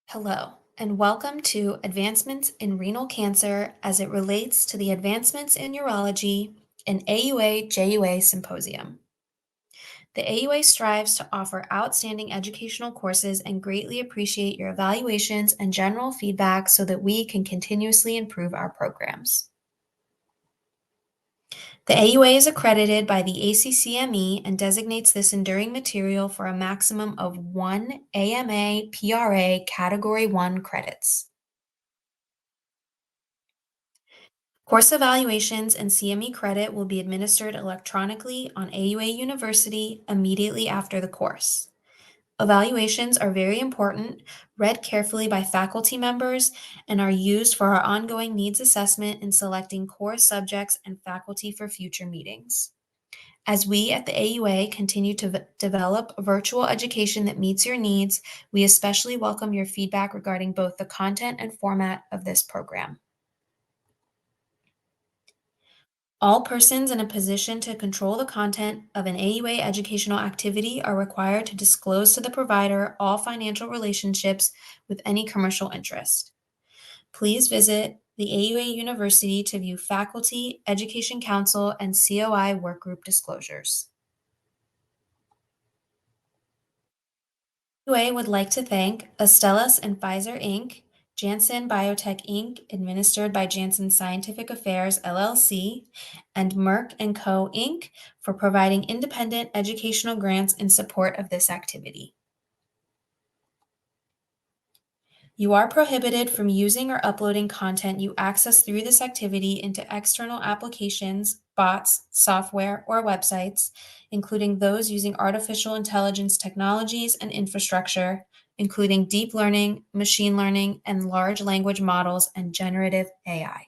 Hello, and welcome to Advancements in Renal Cancer as it relates to the Advancements in Urology and AUA JUA Symposium. The AUA strives to offer outstanding educational courses and greatly appreciate your evaluations and general feedback so that we can continuously improve our programs. The AUA is accredited by the ACCME and designates this enduring material for a maximum of 1 AMA PRA Category 1 credits. Course evaluations and CME credit will be administered electronically on AUA University immediately after the course. Evaluations are very important, read carefully by faculty members, and are used for our ongoing needs assessment in selecting core subjects and faculty for future meetings. As we at the AUA continue to develop virtual education that meets your needs, we especially welcome your feedback regarding both the content and format of this program. All persons in a position to control the content of an AUA educational activity are required to disclose to the provider all financial relationships with any commercial interest. Please visit the AUA University to view faculty, education council, and COI workgroup disclosures. AUA would like to thank Astellas and Pfizer Inc., Janssen Biotech Inc., administered by Janssen Scientific Affairs LLC, and Merck & Co. Inc. for providing independent educational grants in support of this activity. You are prohibited from using or uploading content you access through this activity into external applications, bots, software, or websites, including those using artificial intelligence technologies and infrastructure, including deep learning, machine learning, and large language models and generative AI.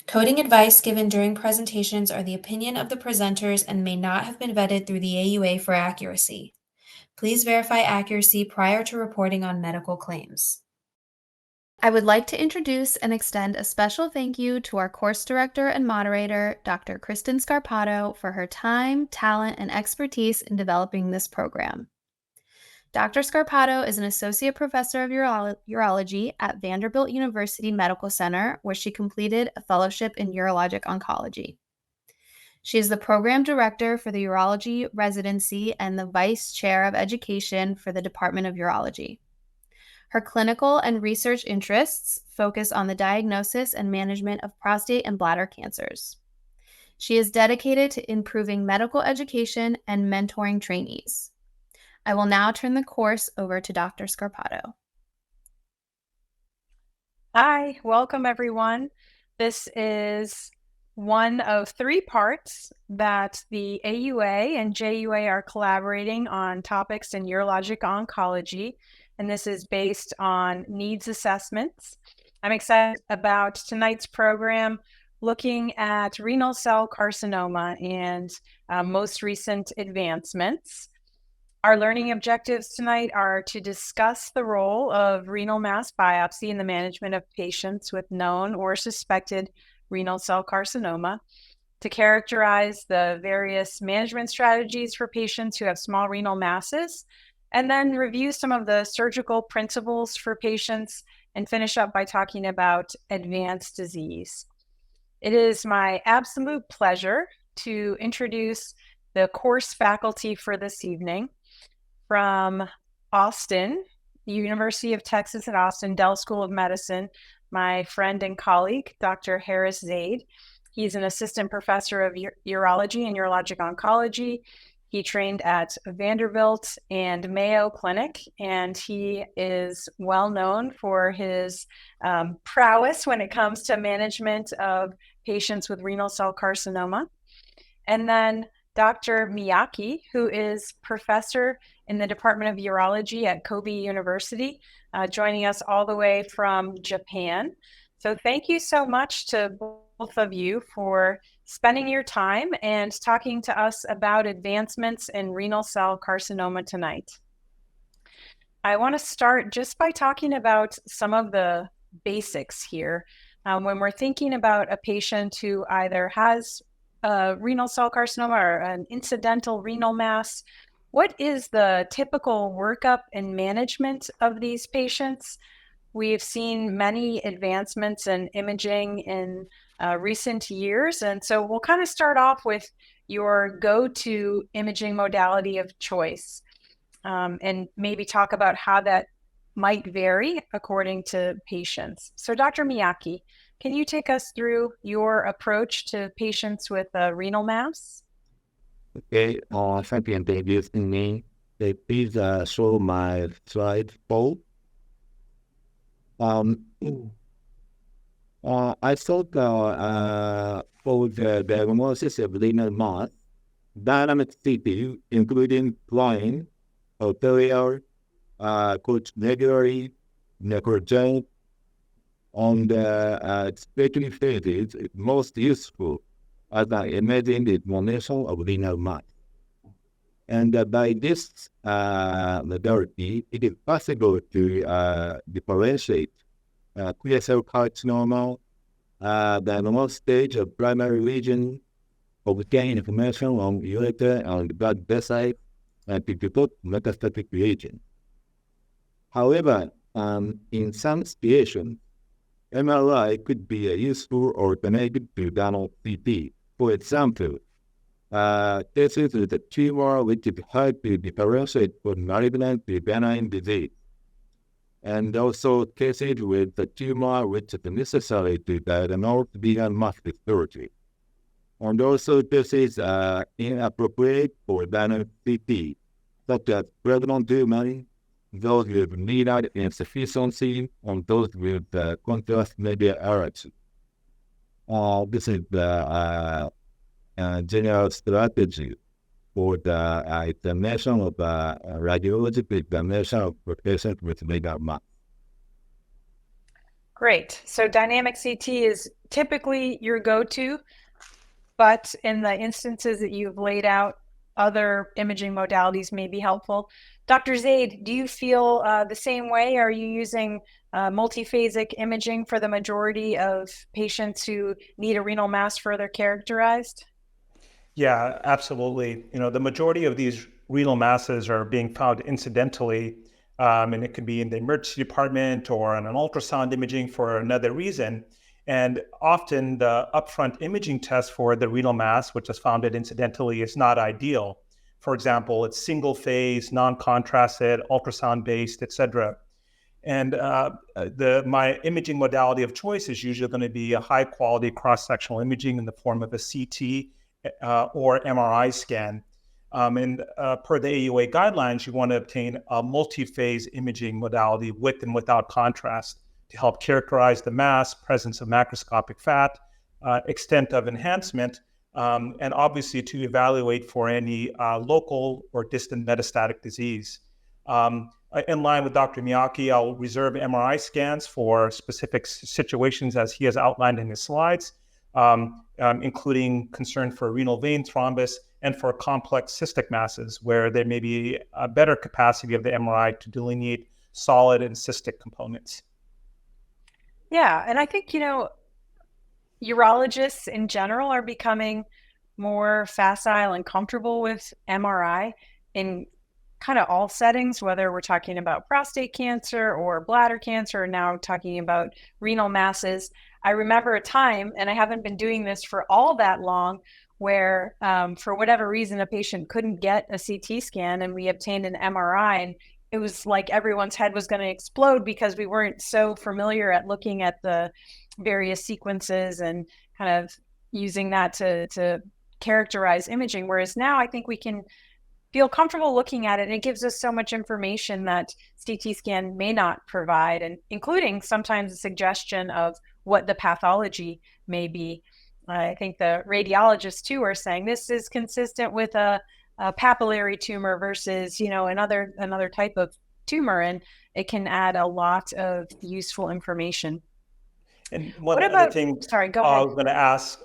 Coding advice given during presentations are the opinion of the presenters and may not have been vetted through the AUA for accuracy. Please verify accuracy prior to reporting on medical claims. I would like to introduce and extend a special thank you to our course director and moderator, Dr. Kristen Scarpato, for her time, talent, and expertise in developing this program. Dr. Scarpato is an associate professor of urology at Vanderbilt University Medical Center, where she completed a fellowship in urologic oncology. She is the program director for the urology residency and the vice chair of education for the Department of Urology. Her clinical and research interests focus on the diagnosis and management of prostate and bladder cancers. She is dedicated to improving medical education and mentoring trainees. I will now turn the course over to Dr. Scarpato. Hi, welcome everyone. This is one of 3 parts that the AUA and JUA are collaborating on topics in urologic oncology, and this is based on needs assessments. I'm excited about tonight's program looking at renal cell carcinoma and most recent advancements. Our learning objectives tonight are to discuss the role of renal mass biopsy in the management of patients with known or suspected renal cell carcinoma, to characterize the various management strategies for patients who have small renal masses, and then review some of the surgical principles for patients, and finish up by talking about advanced disease. It is my absolute pleasure to introduce the course faculty for this evening. From Austin, University of Texas at Austin, Dell School of Medicine, my friend and colleague, Dr. Harras Zaid. He's an assistant professor of urology and urologic oncology. He trained at Vanderbilt and Mayo Clinic, and he is well known for his prowess when it comes to management of patients with renal cell carcinoma. And then Dr. Miyake, who is professor in the Department of Urology at Kobe University, joining us all the way from Japan. So thank you so much to both of you for spending your time and talking to us about advancements in renal cell carcinoma tonight. I want to start just by talking about some of the basics here. When we're thinking about a patient who either has renal cell carcinoma or an incidental renal mass, What is the typical workup and management of these patients? We've seen many advancements in imaging in recent years. And so we'll kind of start off with your go-to imaging modality of choice, and maybe talk about how that might vary according to patients. So Dr. Miyake, can you take us through your approach to patients with renal mass? Okay, thank you, and thank you for me. Please show my slide 4. I thought for the diagnosis of renal mass, dynamic CT, including line, arterial, coach regularly, necrogenic, on the respiratory phases is most useful as an imaging explanation of renal mass. And by this modality, it is possible to differentiate clear cell carcinoma, the normal stage of primary region, obtain information on ureter and blood vessel, and to report metastatic region. However, in some situations, MRI could be a useful alternative to Donald CT. For example, cases with a tumor which is hard to differentiate from malignant to benign disease, and also cases with a tumor which is necessary to diagnose renal mass histology, and also cases inappropriate for Donald CT, such as pregnant women, those with renal insufficiency, and those with contrast media allergy. This is the general strategy for the examination of radiological examination of patients with renal mass. Great. So dynamic CT is typically your go-to, but in the instances that you've laid out, other imaging modalities may be helpful. Dr. Zaid, do you feel the same way? Are you using multiphasic imaging for the majority of patients who need a renal mass further characterized? Yeah, absolutely. The majority of these renal masses are being found incidentally, and it could be in the emergency department or on an ultrasound imaging for another reason. And often the upfront imaging test for the renal mass, which is found incidentally, is not ideal. For example, it's single phase, non-contrasted, ultrasound-based, et cetera. And my imaging modality of choice is usually going to be a high-quality cross-sectional imaging in the form of a CT or MRI scan. And per the AUA guidelines, you want to obtain a multi-phase imaging modality with and without contrast to help characterize the mass, presence of macroscopic fat, extent of enhancement, and obviously to evaluate for any local or distant metastatic disease. In line with Dr. Miyake, I'll reserve MRI scans for specific situations as he has outlined in his slides, including concern for renal vein thrombus and for complex cystic masses, where there may be a better capacity of the MRI to delineate solid and cystic components. Yeah, and I think, urologists in general are becoming more facile and comfortable with MRI in kind of all settings, whether we're talking about prostate cancer or bladder cancer, or now talking about renal masses. I remember a time, and I haven't been doing this for all that long, where for whatever reason, a patient couldn't get a CT scan and we obtained an MRI, and it was like everyone's head was going to explode because we weren't so familiar at looking at the various sequences and kind of using that to characterize imaging. Whereas now I think we can feel comfortable looking at it, and it gives us so much information that CT scan may not provide, and including sometimes a suggestion of what the pathology may be. I think the radiologists too are saying this is consistent with a papillary tumor versus, another type of tumor, and it can add a lot of useful information. And one other thing I was going to ask,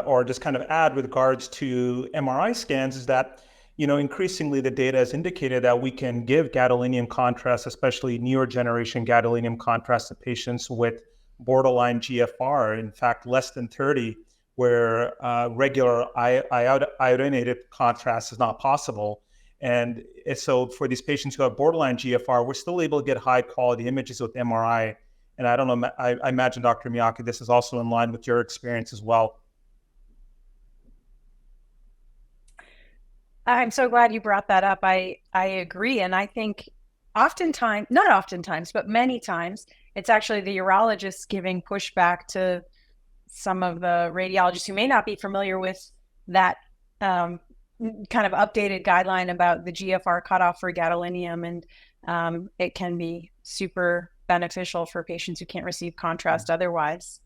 or just kind of add with regards to MRI scans, is that, increasingly the data has indicated that we can give gadolinium contrast, especially newer generation gadolinium contrast, to patients with borderline GFR, in fact, less than 30, where regular iodinated contrast is not possible. And so for these patients who have borderline GFR, we're still able to get high quality images with MRI. And I don't know, I imagine, Dr. Miyake, this is also in line with your experience as well. I'm so glad you brought that up. I agree. And I think oftentimes, not oftentimes, but many times, it's actually the urologists giving pushback to some of the radiologists who may not be familiar with that kind of updated guideline about the GFR cutoff for gadolinium. And it can be super beneficial for patients who can't receive contrast otherwise.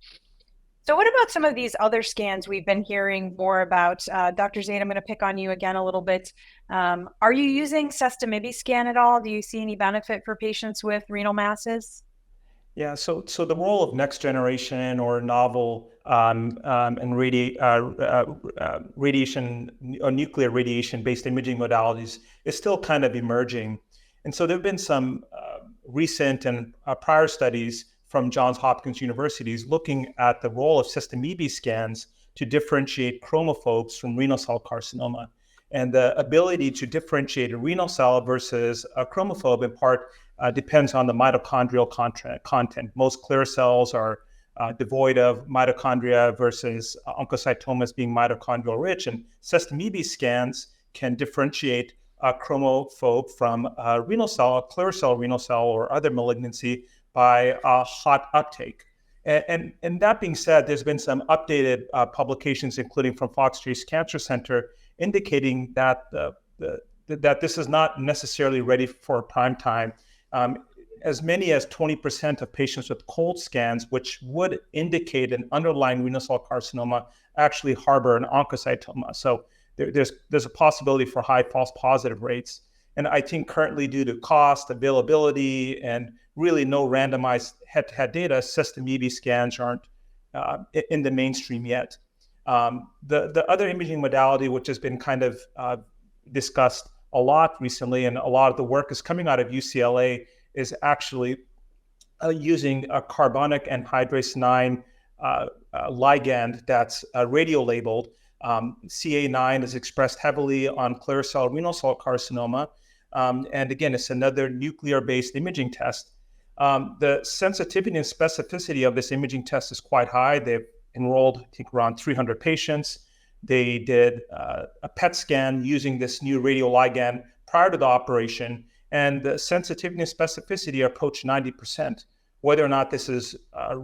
So what about some of these other scans we've been hearing more about? Dr. Zaid, I'm going to pick on you again a little bit. Are you using sestamibi scan at all? Do you see any benefit for patients with renal masses? Yeah, so the role of next generation or novel and radiation or nuclear radiation-based imaging modalities is still kind of emerging. And so there have been some recent and prior studies from Johns Hopkins universities looking at the role of sestamibi scans to differentiate chromophobes from renal cell carcinoma. And the ability to differentiate a renal cell versus a chromophobe in part depends on the mitochondrial content. Most clear cells are devoid of mitochondria versus oncocytomas being mitochondrial rich. And sestamibi scans can differentiate a chromophobe from a renal cell, a clear cell renal cell, or other malignancy by hot uptake. And that being said, there's been some updated publications, including from Fox Chase Cancer Center, indicating that that this is not necessarily ready for prime time. As many as 20% of patients with cold scans, which would indicate an underlying renal cell carcinoma, actually harbor an oncocytoma. So there's a possibility for high false positive rates. And I think currently, due to cost, availability, and really no randomized head-to-head data, sestamibi scans aren't in the mainstream yet. The other imaging modality, which has been kind of discussed a lot recently, and a lot of the work is coming out of UCLA, is actually using a carbonic anhydrase 9 ligand that's radio-labeled. CA9 is expressed heavily on clear cell renal cell carcinoma. And again, it's another nuclear-based imaging test. The sensitivity and specificity of this imaging test is quite high. They've enrolled, I think, around 300 patients. They did a PET scan using this new radioligand prior to the operation, and the sensitivity and specificity approached 90%. Whether or not this is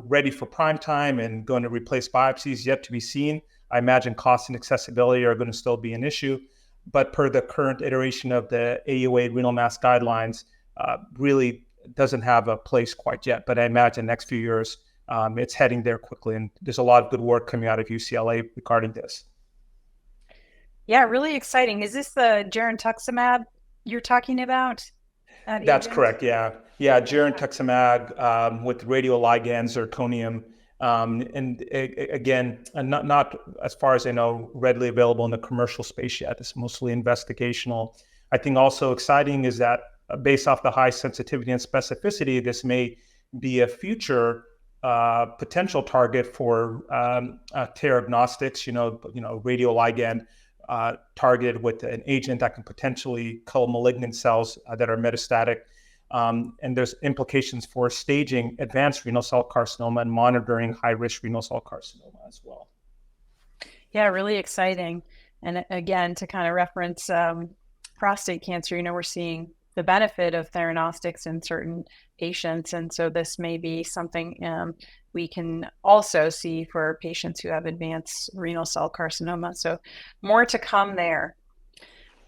ready for prime time and going to replace biopsies yet to be seen. I imagine cost and accessibility are going to still be an issue, but per the current iteration of the AUA renal mass guidelines, really doesn't have a place quite yet. But I imagine next few years, it's heading there quickly, and there's a lot of good work coming out of UCLA regarding this. Yeah, really exciting. Is this the girentuximab you're talking about? That's correct. Yeah, girentuximab with radioligand zirconium. And again, not as far as I know, readily available in the commercial space yet. It's mostly investigational. I think also exciting is that based off the high sensitivity and specificity, this may be a future potential target for theragnostics. Radioligand targeted with an agent that can potentially kill malignant cells that are metastatic. And there's implications for staging advanced renal cell carcinoma and monitoring high-risk renal cell carcinoma as well. Yeah, really exciting. And again, to kind of reference prostate cancer, we're seeing the benefit of theranostics in certain patients. And so this may be something we can also see for patients who have advanced renal cell carcinoma. So more to come there.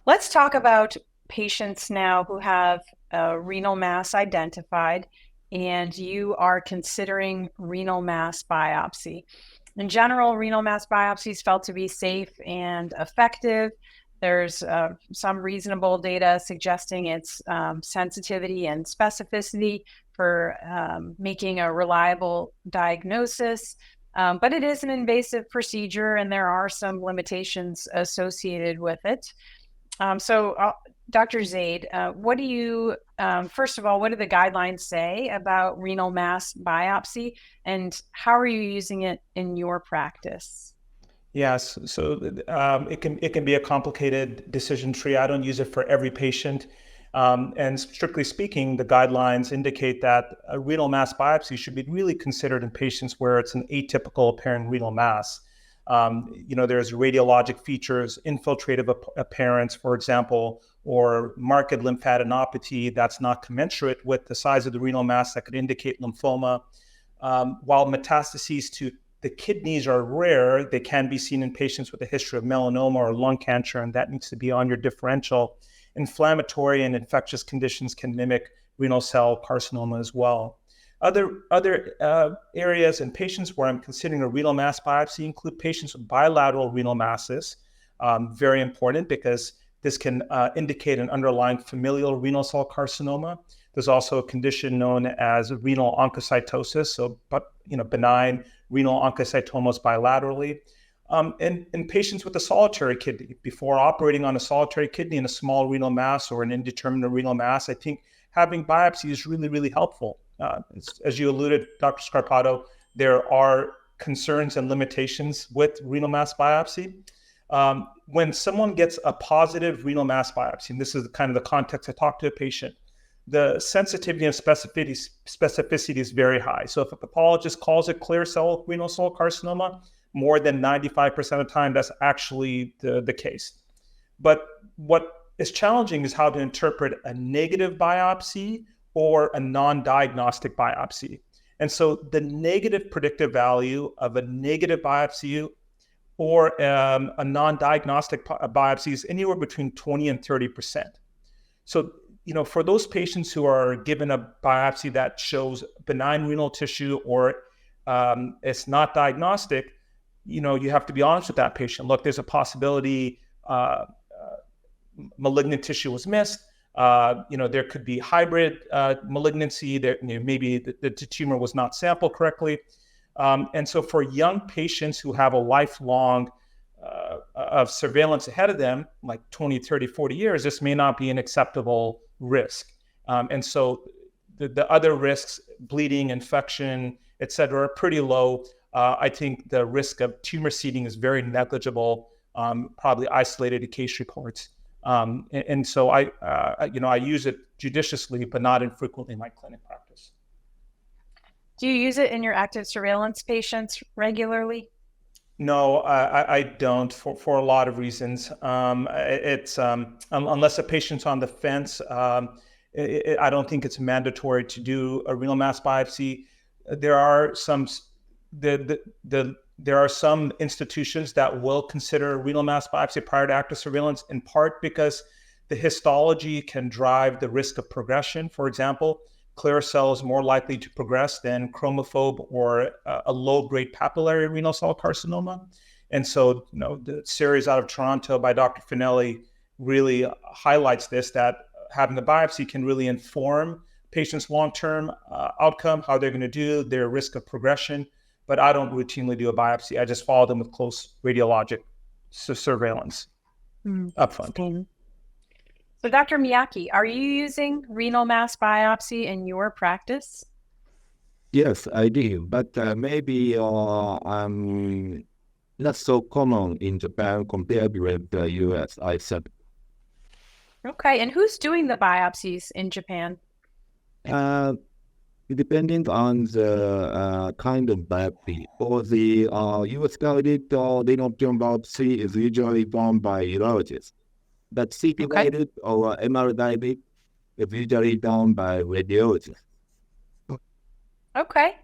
Let's talk about patients now who have a renal mass identified and you are considering renal mass biopsy. In general, renal mass biopsy is felt to be safe and effective. There's some reasonable data suggesting its sensitivity and specificity for making a reliable diagnosis, but it is an invasive procedure and there are some limitations associated with it. So Dr. Zaid, what do you, first of all, what do the guidelines say about renal mass biopsy and how are you using it in your practice? Yes, so it can be a complicated decision tree. I don't use it for every patient. And strictly speaking, the guidelines indicate that a renal mass biopsy should be really considered in patients where it's an atypical apparent renal mass. There's radiologic features, infiltrative appearance, for example, or marked lymphadenopathy that's not commensurate with the size of the renal mass that could indicate lymphoma. While metastases to the kidneys are rare, they can be seen in patients with a history of melanoma or lung cancer, and that needs to be on your differential. Inflammatory and infectious conditions can mimic renal cell carcinoma as well. Other areas in patients where I'm considering a renal mass biopsy include patients with bilateral renal masses. Very important because this can indicate an underlying familial renal cell carcinoma. There's also a condition known as renal oncocytosis, benign renal oncocytomas bilaterally. In patients with a solitary kidney, before operating on a solitary kidney in a small renal mass or an indeterminate renal mass, I think having biopsy is really, really helpful. As you alluded, Dr. Scarpato, there are concerns and limitations with renal mass biopsy. When someone gets a positive renal mass biopsy, and this is kind of the context I talk to a patient, the sensitivity and specificity is very high. So if a pathologist calls it clear cell renal cell carcinoma, more than 95% of the time, that's actually the case. But what is challenging is how to interpret a negative biopsy or a non-diagnostic biopsy. And so the negative predictive value of a negative biopsy or a non-diagnostic biopsy is anywhere between 20 and 30%. So, for those patients who are given a biopsy that shows benign renal tissue or it's not diagnostic, you have to be honest with that patient. Look, there's a possibility malignant tissue was missed. There could be hybrid malignancy. There, maybe the tumor was not sampled correctly. And so for young patients who have a lifelong of surveillance ahead of them, like 20, 30, 40 years, this may not be an acceptable risk. And so the other risks, bleeding, infection, et cetera, are pretty low. I think the risk of tumor seeding is very negligible, probably isolated to case reports. And so I use it judiciously, but not infrequently in my clinic practice. Do you use it in your active surveillance patients regularly? No, I don't for a lot of reasons. It's unless a patient's on the fence, I don't think it's mandatory to do a renal mass biopsy. There are some there are some institutions that will consider renal mass biopsy prior to active surveillance, in part because the histology can drive the risk of progression. For example, clear cell is more likely to progress than chromophobe or a low-grade papillary renal cell carcinoma. And so, the series out of Toronto by Dr. Finelli really highlights this, that having a biopsy can really inform patients' long-term outcome, how they're going to do, their risk of progression. But I don't routinely do a biopsy. I just follow them with close radiologic surveillance upfront. So Dr. Miyake, are you using renal mass biopsy in your practice? Yes, I do, but maybe not so common in Japan compared with the US, I said. Okay, and who's doing the biopsies in Japan? Depending on the kind of biopsy. For the US-guided renal tumor biopsy is usually done by urologists. But CT-guided or MR-guided is usually done by radiologists. Okay.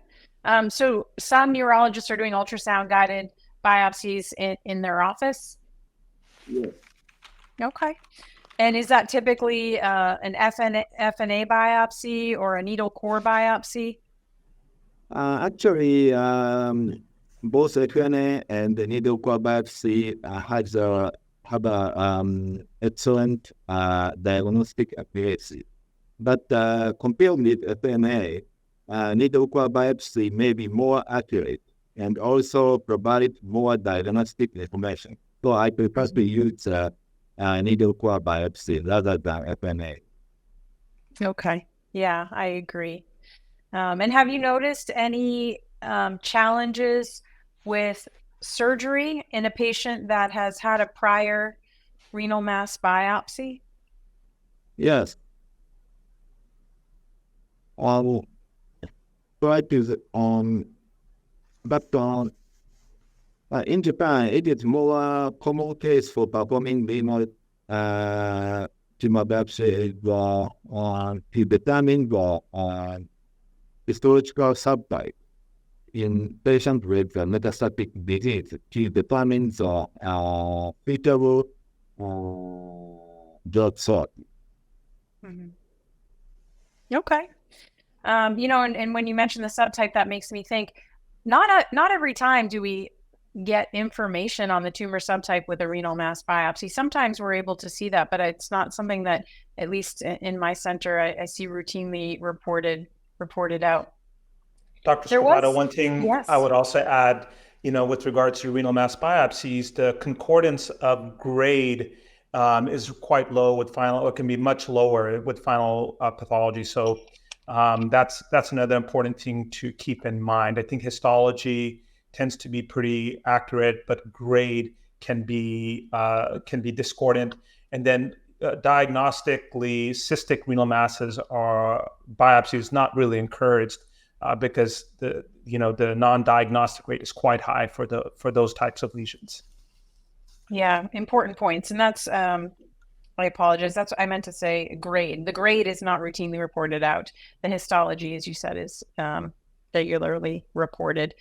So some urologists are doing ultrasound-guided biopsies in their office? Yes. Okay. And is that typically an FNA biopsy or a needle core biopsy? Actually, both FNA and the needle core biopsy have a excellent diagnostic accuracy. But compared with FNA, needle core biopsy may be more accurate and also provide more diagnostic information. So I prefer to use needle core biopsy rather than FNA. Okay. Yeah, I agree. And have you noticed any challenges with surgery in a patient that has had a prior renal mass biopsy? Yes. But in Japan, it is more common case for performing renal tumor biopsy to determine the histological subtype in patients with metastatic disease to determine the suitable drug sort. Mm-hmm. Okay. And when you mention the subtype, that makes me think not every time do we get information on the tumor subtype with a renal mass biopsy. Sometimes we're able to see that, but it's not something that, at least in my center, I see routinely reported out. Dr. Scarpato, one thing I would also add, with regards to renal mass biopsies, the concordance of grade is quite low with final, it can be much lower with final pathology. So that's another important thing to keep in mind. I think histology tends to be pretty accurate, but grade can be discordant. And then diagnostically, cystic renal masses or biopsies not really encouraged because the non-diagnostic rate is quite high for those types of lesions. Yeah, important points. And that's, I apologize. That's what I meant to say, grade. The grade is not routinely reported out. The histology, as you said, is regularly reported.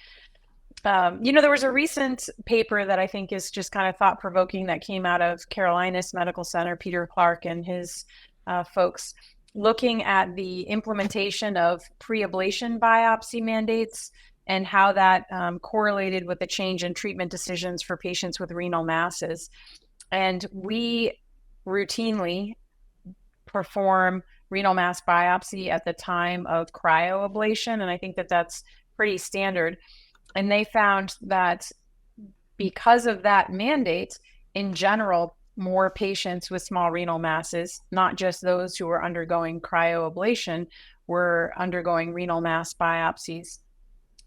There was a recent paper that I think is just kind of thought-provoking that came out of Carolinas Medical Center, Peter Clark and his folks, looking at the implementation of pre-ablation biopsy mandates and how that correlated with the change in treatment decisions for patients with renal masses. And we routinely perform renal mass biopsy at the time of cryoablation, and I think that that's pretty standard. And they found that because of that mandate, in general, more patients with small renal masses, not just those who were undergoing cryoablation, were undergoing renal mass biopsies.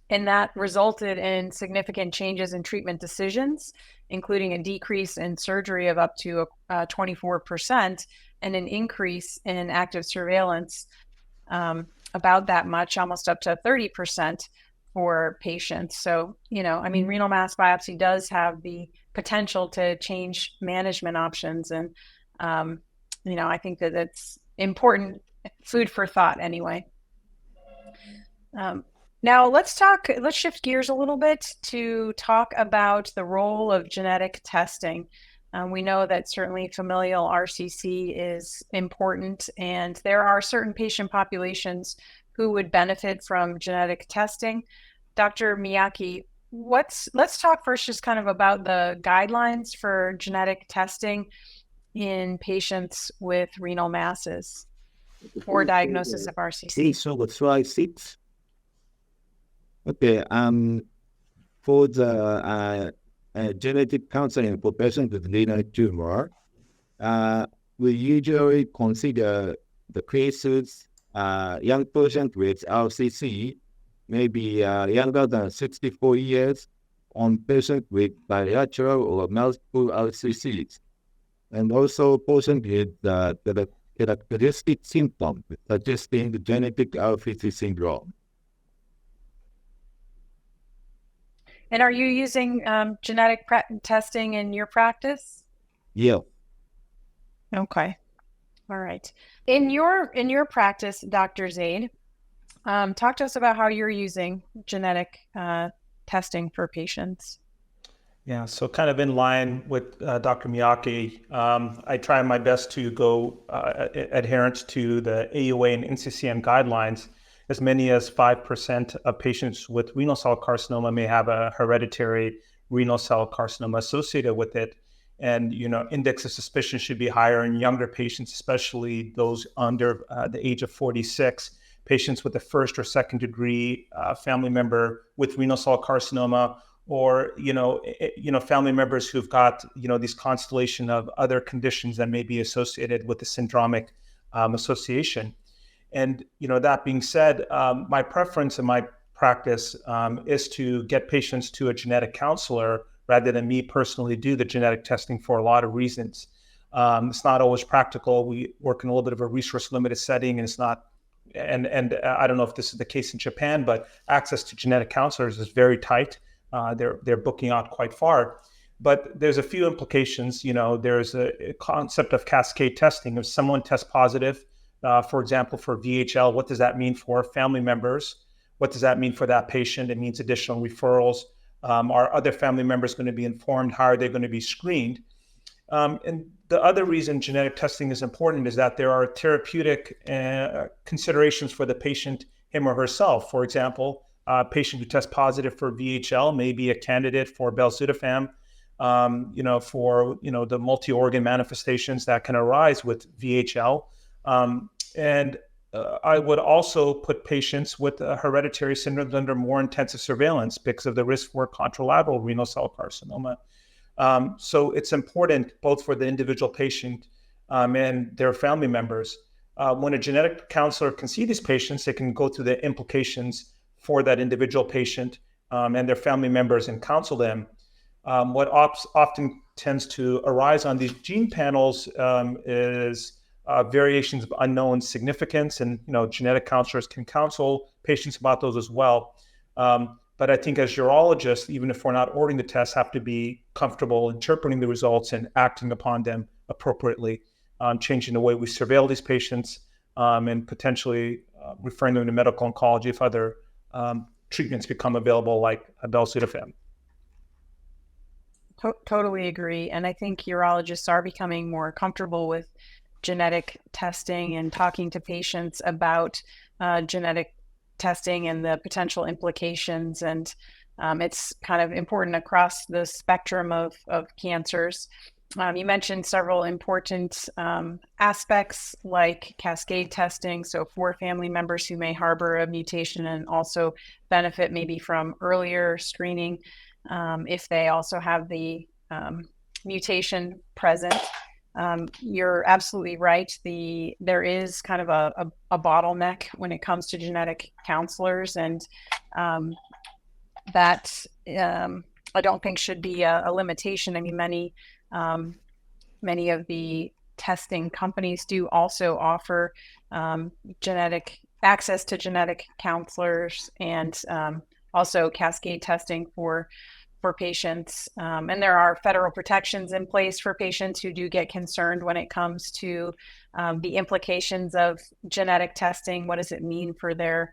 And that resulted in significant changes in treatment decisions, including a decrease in surgery of up to 24% and an increase in active surveillance about that much, almost up to 30% for patients. So, renal mass biopsy does have the potential to change management options. And, I think that it's important food for thought anyway. Now let's shift gears a little bit to talk about the role of genetic testing. We know that certainly familial RCC is important, and there are certain patient populations who would benefit from genetic testing. Dr. Miyake, let's talk first just kind of about the guidelines for genetic testing in patients with renal masses for diagnosis of RCC. So the slide 6. Okay, for the genetic counseling for patients with renal tumor, we usually consider the cases young patients with RCC, maybe younger than 64 years, on patients with bilateral or multiple RCCs, and also patients with the characteristic symptoms suggesting the genetic RCC syndrome. And are you using genetic testing in your practice? Yeah. Okay. All right. In your practice, Dr. Zaid, talk to us about how you're using genetic testing for patients. Yeah, so kind of in line with Dr. Miyake, I try my best to go adherence to the AUA and NCCN guidelines. As many as 5% of patients with renal cell carcinoma may have a hereditary renal cell carcinoma associated with it. And, index of suspicion should be higher in younger patients, especially those under the age of 46. Patients with a first or second degree family member with renal cell carcinoma, or, family members who've got, these constellation of other conditions that may be associated with the syndromic association. And, that being said, my preference and my practice is to get patients to a genetic counselor rather than me personally do the genetic testing for a lot of reasons. It's not always practical. We work in a little bit of a resource limited setting, and it's not, and I don't know if this is the case in Japan, but access to genetic counselors is very tight. They're booking out quite far. But there's a few implications. There's a concept of cascade testing. If someone tests positive, for example, for VHL, what does that mean for family members? What does that mean for that patient? It means additional referrals. Are other family members going to be informed? How are they going to be screened? And the other reason genetic testing is important is that there are therapeutic considerations for the patient, him or herself. For example, a patient who tests positive for VHL may be a candidate for belzutifan, for the multi-organ manifestations that can arise with VHL. I would also put patients with hereditary syndromes under more intensive surveillance because of the risk for contralateral renal cell carcinoma. So it's important both for the individual patient and their family members. When a genetic counselor can see these patients, they can go through the implications for that individual patient and their family members and counsel them. What often tends to arise on these gene panels is variations of unknown significance, and genetic counselors can counsel patients about those as well. But I think as urologists, even if we're not ordering the tests, have to be comfortable interpreting the results and acting upon them appropriately, changing the way we surveil these patients, and potentially referring them to medical oncology if other treatments become available, like belzutifan. Totally agree. And I think urologists are becoming more comfortable with genetic testing and talking to patients about genetic testing and the potential implications. And it's kind of important across the spectrum of cancers. You mentioned several important aspects like cascade testing. So for family members who may harbor a mutation and also benefit maybe from earlier screening, if they also have the mutation present. You're absolutely right. There is kind of a bottleneck when it comes to genetic counselors, and that I don't think should be a limitation. I mean, many of the testing companies do also offer genetic access to genetic counselors and also cascade testing for patients. And there are federal protections in place for patients who do get concerned when it comes to the implications of genetic testing. What does it mean for their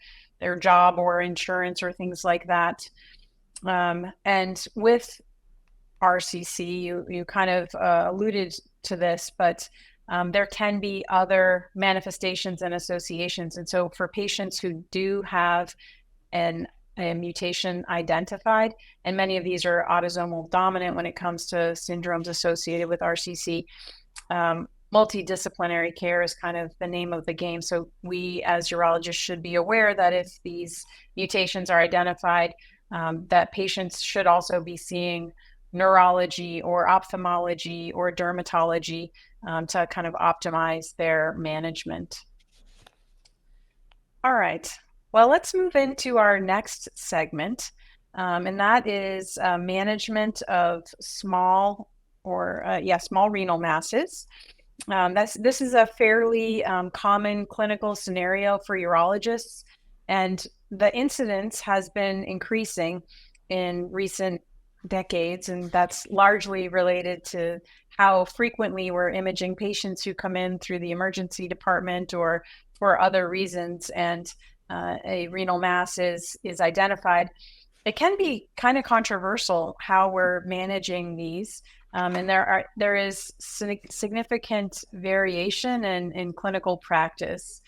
job or insurance or things like that? And with RCC, you kind of alluded to this, but there can be other manifestations and associations. And so for patients who do have a mutation identified, and many of these are autosomal dominant when it comes to syndromes associated with RCC, multidisciplinary care is kind of the name of the game. So we as urologists should be aware that if these mutations are identified, that patients should also be seeing neurology or ophthalmology or dermatology to kind of optimize their management. All right. Well, let's move into our next segment, and that is management of small renal masses. This is a fairly common clinical scenario for urologists, and the incidence has been increasing in recent decades, and that's largely related to how frequently we're imaging patients who come in through the emergency department or for other reasons, and a renal mass is identified. It can be kind of controversial how we're managing these, and there is significant variation in clinical practice.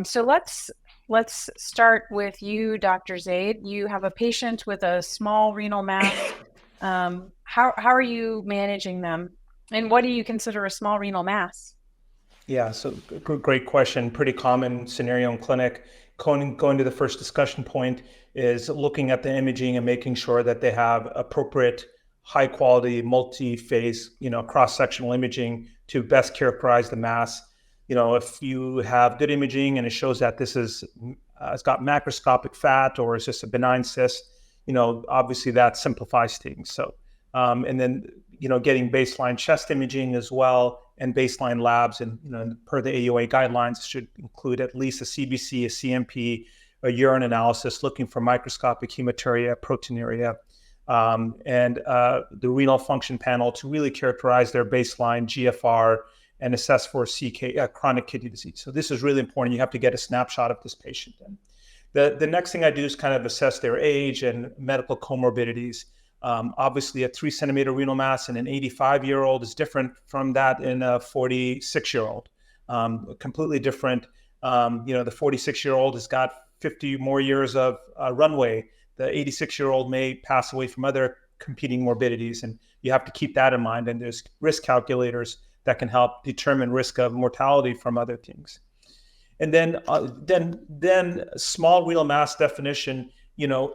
So let's start with you, Dr. Zaid. You have a patient with a small renal mass. How are you managing them, and what do you consider a small renal mass? Yeah, so great question. Pretty common scenario in clinic. Going to the first discussion point is looking at the imaging and making sure that they have appropriate high quality multi-phase, cross-sectional imaging to best characterize the mass. if you have good imaging and it shows that this is it's got macroscopic fat or it's just a benign cyst, obviously that simplifies things. So, and then, getting baseline chest imaging as well and baseline labs, and, per the AUA guidelines, should include at least a CBC, a CMP, a urine analysis looking for microscopic hematuria, proteinuria, and the renal function panel to really characterize their baseline GFR and assess for chronic kidney disease. So this is really important. You have to get a snapshot of this patient. And the next thing I do is kind of assess their age and medical comorbidities. Obviously, a 3-centimeter renal mass in an 85-year-old is different from that in a 46-year-old. Completely different. The 46-year-old has got 50 more years of runway. The 86-year-old may pass away from other competing morbidities, and you have to keep that in mind. And there's risk calculators that can help determine risk of mortality from other things. And then small renal mass definition,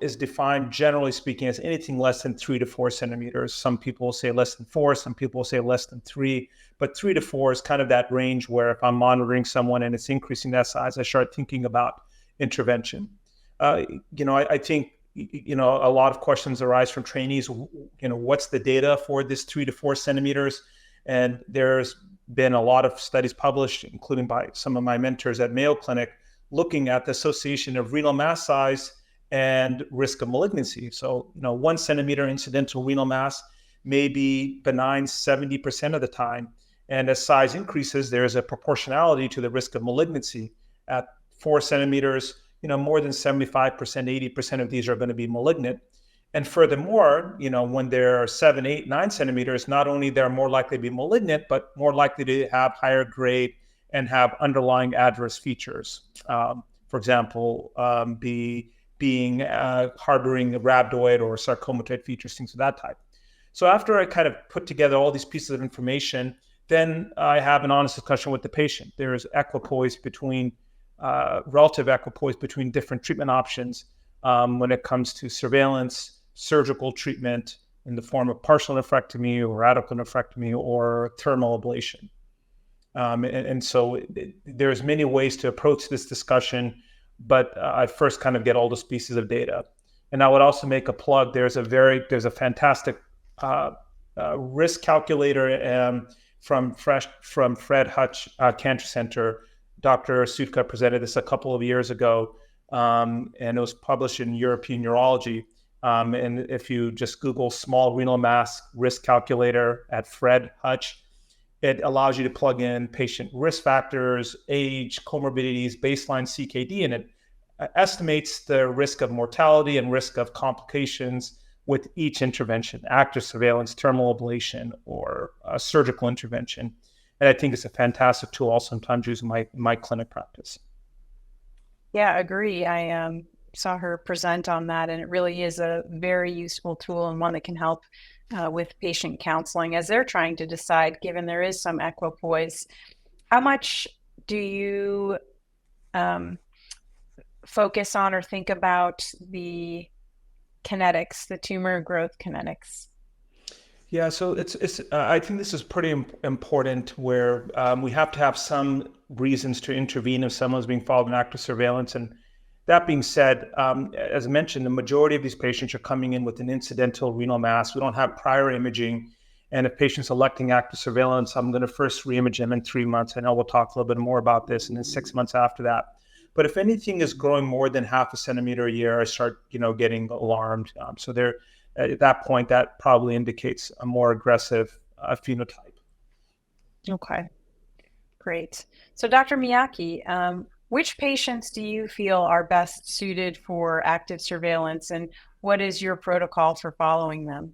is defined, generally speaking, as anything less than 3 to 4 centimeters. Some people will say less than 4, some people will say less than 3, but 3 to 4 is kind of that range where if I'm monitoring someone and it's increasing that size, I start thinking about intervention. I think, a lot of questions arise from trainees, what's the data for this 3 to 4 centimeters? And there's been a lot of studies published, including by some of my mentors at Mayo Clinic, looking at the association of renal mass size and risk of malignancy. So, 1 centimeter incidental renal mass may be benign 70% of the time. And as size increases, there's a proportionality to the risk of malignancy. At 4 centimeters, more than 75%, 80% of these are going to be malignant. And furthermore, when they're 7, 8, 9 centimeters, not only they're more likely to be malignant, but more likely to have higher grade and have underlying adverse features. For example, being harboring a rhabdoid or sarcomatoid features, things of that type. So after I kind of put together all these pieces of information, then I have an honest discussion with the patient. There is relative equipoise between different treatment options when it comes to surveillance, surgical treatment in the form of partial nephrectomy or radical nephrectomy or thermal ablation. And so there's many ways to approach this discussion, but I first kind of get all those pieces of data. And I would also make a plug. There's a fantastic risk calculator from Fred Hutch Cancer Center. Dr. Sudka presented this a couple of years ago, and it was published in European Urology. And if you just Google small renal mass risk calculator at Fred Hutch, it allows you to plug in patient risk factors, age, comorbidities, baseline CKD, and it estimates the risk of mortality and risk of complications with each intervention, active surveillance, thermal ablation, or surgical intervention. And I think it's a fantastic tool also sometimes used in my clinic practice. Yeah, agree. I saw her present on that, and it really is a very useful tool and one that can help with patient counseling as they're trying to decide, given there is some equipoise. How much do you focus on or think about the kinetics, the tumor growth kinetics? Yeah, so it's. I think this is pretty important where we have to have some reasons to intervene if someone's being followed in active surveillance. And that being said, as I mentioned, the majority of these patients are coming in with an incidental renal mass. We don't have prior imaging. And if patients electing active surveillance, I'm going to first re-image them in 3 months. I know we'll talk a little bit more about this, and then 6 months after that. But if anything is growing more than 0.5 centimeter a year, I start, getting alarmed. So there. At that point, that probably indicates a more aggressive phenotype. Okay, great. So Dr. Miyake, which patients do you feel are best suited for active surveillance, and what is your protocol for following them?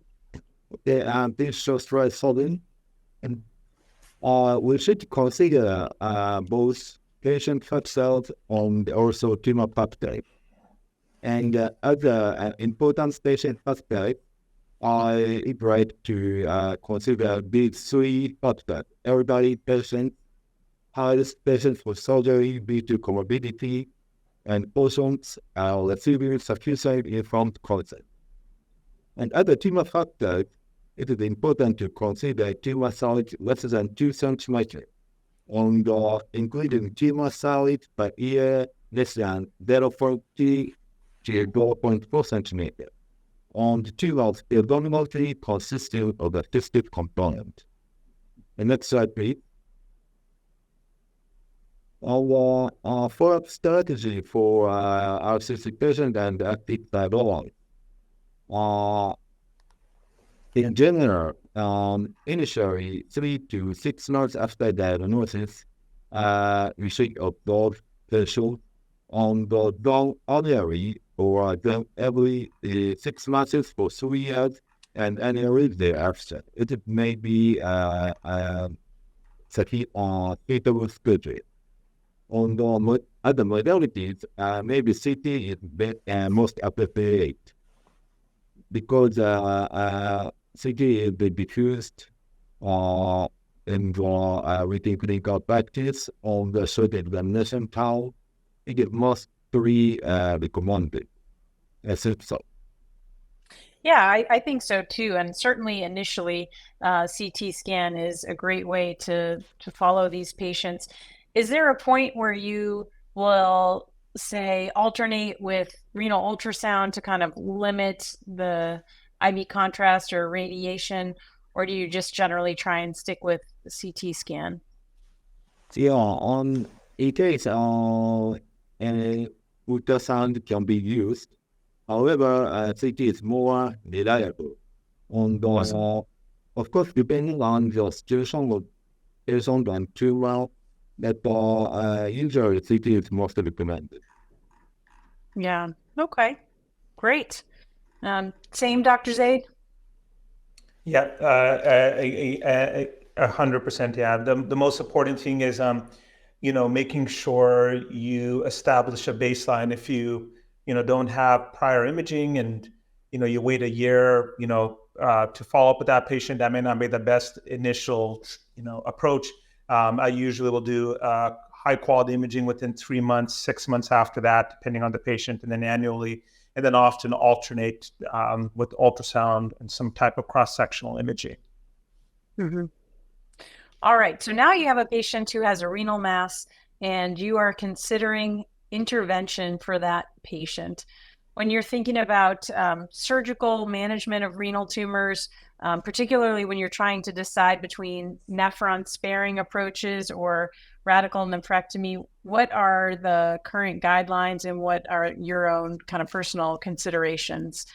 This shows solving, and we should consider both patient fat cells and also tumor type. And other important patient aspect, I like to consider these 3 factors. Elderly patients, high-risk patients for surgery due to comorbidity, and patients receiving sufficiently informed consent. And other tumor factors, it is important to consider tumor size less than 2 centimeters including tumor size per year less than 0.3 to 0.4 centimeter. The tumors predominantly consisting of a cystic component. The next slide, please. Our follow-up strategy for our cystic patient and active fibroid. In general, initially 3 to 6 months after diagnosis, we should observe patients on the done annually or done every 6 months for 3 years and annually thereafter. It may be suitable schedule. On the other modalities, maybe CT is most appropriate because CT is diffused in the within clinical practice on the short examination time. It is mostly recommended. I think so. Yeah, I think so too. And certainly initially, CT scan is a great way to follow these patients. Is there a point where you will say alternate with renal ultrasound to kind of limit the IV contrast or radiation, or do you just generally try and stick with the CT scan? Yeah, it is ultrasound can be used. However, CT is more reliable. Of course, depending on the situation of patient and tumor, that usually CT is most recommended. Yeah. Okay. Great. Same, Dr. Zaid? Yeah, 100%. Yeah. The most important thing is, making sure you establish a baseline. If you don't have prior imaging and, you wait a year, to follow up with that patient, that may not be the best initial, approach. I usually will do high quality imaging within 3 months, 6 months after that, depending on the patient, and then annually, and then often alternate with ultrasound and some type of cross-sectional imaging. Mm-hmm. All right. So now you have a patient who has a renal mass and you are considering intervention for that patient. When you're thinking about surgical management of renal tumors, particularly when you're trying to decide between nephron sparing approaches or radical nephrectomy, what are the current guidelines and what are your own kind of personal considerations?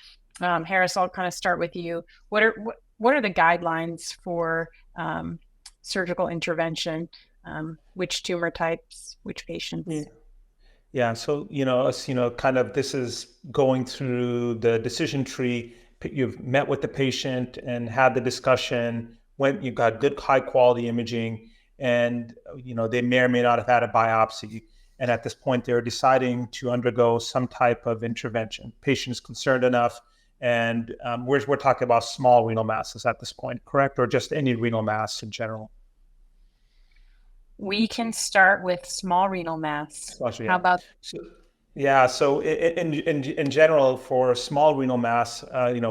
Harras, I'll kind of start with you. What are the guidelines for surgical intervention? Which tumor types, which patients? Yeah. So, kind of this is going through the decision tree. You've met with the patient and had the discussion when you've got good high quality imaging, and, they may or may not have had a biopsy. And at this point, they're deciding to undergo some type of intervention. Patient is concerned enough. And we're talking about small renal masses at this point, correct? Or just any renal mass in general? We can start with small renal mass. How about? So in general, for small renal mass,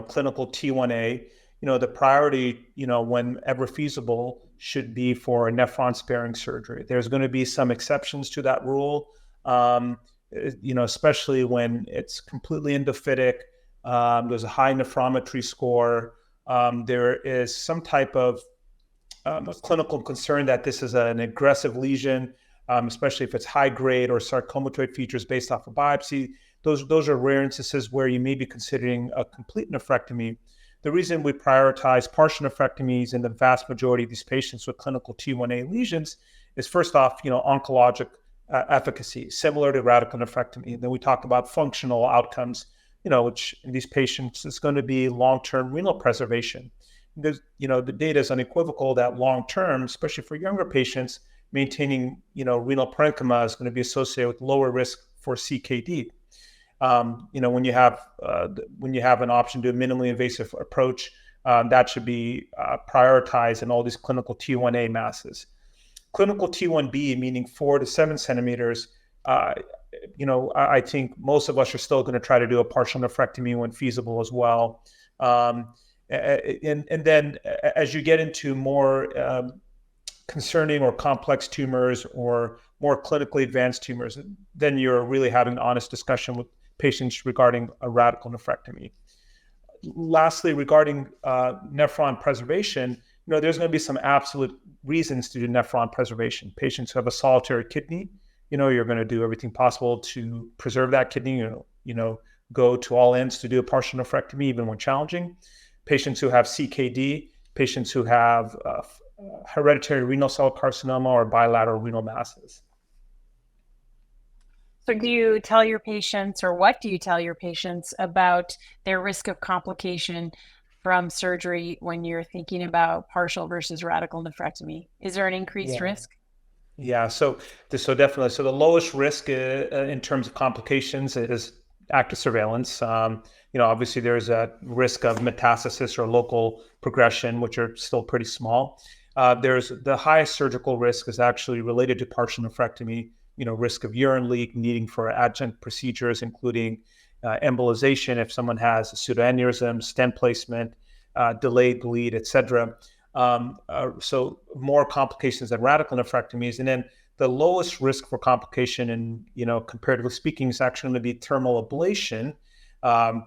clinical T1A, the priority, whenever feasible, should be for nephron sparing surgery. There's going to be some exceptions to that rule, especially when it's completely endophytic. There's a high nephrometry score. There is some type of clinical concern that this is an aggressive lesion, especially if it's high grade or sarcomatoid features based off of biopsy. Those are rare instances where you may be considering a complete nephrectomy. The reason we prioritize partial nephrectomies in the vast majority of these patients with clinical T1A lesions is, first off, oncologic efficacy, similar to radical nephrectomy. And then we talk about functional outcomes, which in these patients is going to be long-term renal preservation. There's, the data is unequivocal that long-term, especially for younger patients, maintaining, renal parenchyma is going to be associated with lower risk for CKD. When you have an option to a minimally invasive approach, that should be prioritized in all these clinical T1A masses. Clinical T1B, meaning 4 to 7 centimeters, I think most of us are still going to try to do a partial nephrectomy when feasible as well. And then as you get into more concerning or complex tumors or more clinically advanced tumors, then you're really having an honest discussion with patients regarding a radical nephrectomy. Lastly, regarding nephron preservation, there's going to be some absolute reasons to do nephron preservation. Patients who have a solitary kidney, you're going to do everything possible to preserve that kidney, go to all ends to do a partial nephrectomy, even when challenging. Patients who have CKD, patients who have hereditary renal cell carcinoma or bilateral renal masses. So do you tell your patients, or what do you tell your patients about their risk of complication from surgery when you're thinking about partial versus radical nephrectomy? Is there an increased risk? Yeah, so definitely. So the lowest risk in terms of complications is active surveillance. Obviously there's a risk of metastasis or local progression, which are still pretty small. There's the highest surgical risk is actually related to partial nephrectomy. Risk of urine leak, needing for adjunct procedures, including embolization if someone has a pseudoaneurysm, stent placement, delayed bleed, etc. So more complications than radical nephrectomies. And then the lowest risk for complication, and comparatively speaking, is actually going to be thermal ablation.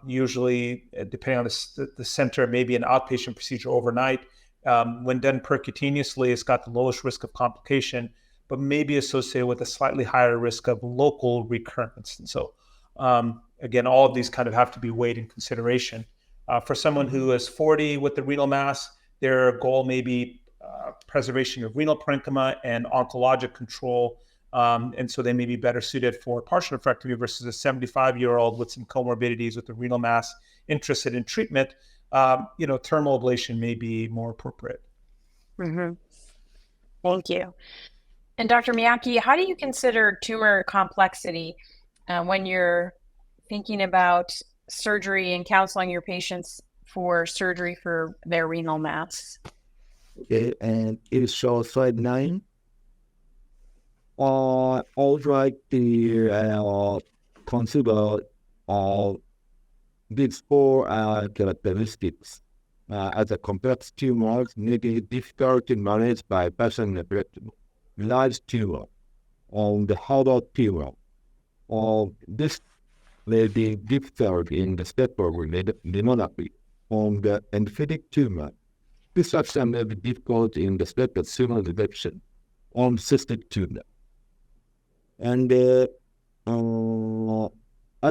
Usually, depending on the center, maybe an outpatient procedure overnight. When done percutaneously, it's got the lowest risk of complication, but may be associated with a slightly higher risk of local recurrence. And so, again, all of these kind of have to be weighed in consideration. For someone who is 40 with the renal mass, their goal may be preservation of renal parenchyma and oncologic control. And so they may be better suited for partial nephrectomy versus a 75-year-old with some comorbidities with the renal mass interested in treatment. Thermal ablation may be more appropriate. Mm-hmm. Thank you. And Dr. Miyake, how do you consider tumor complexity when you're thinking about surgery and counseling your patients for surgery for their renal mass? Okay, and it shows slide 9. I'll try to consider these 4 characteristics as a complex tumor may be difficult to manage by partial nephrectomy. Large tumor, the hollow tumor, this may be difficult in the step of immunotherapy. The emphatic tumor, this structure may be difficult in the step of tumor detection. Cystic tumor. And as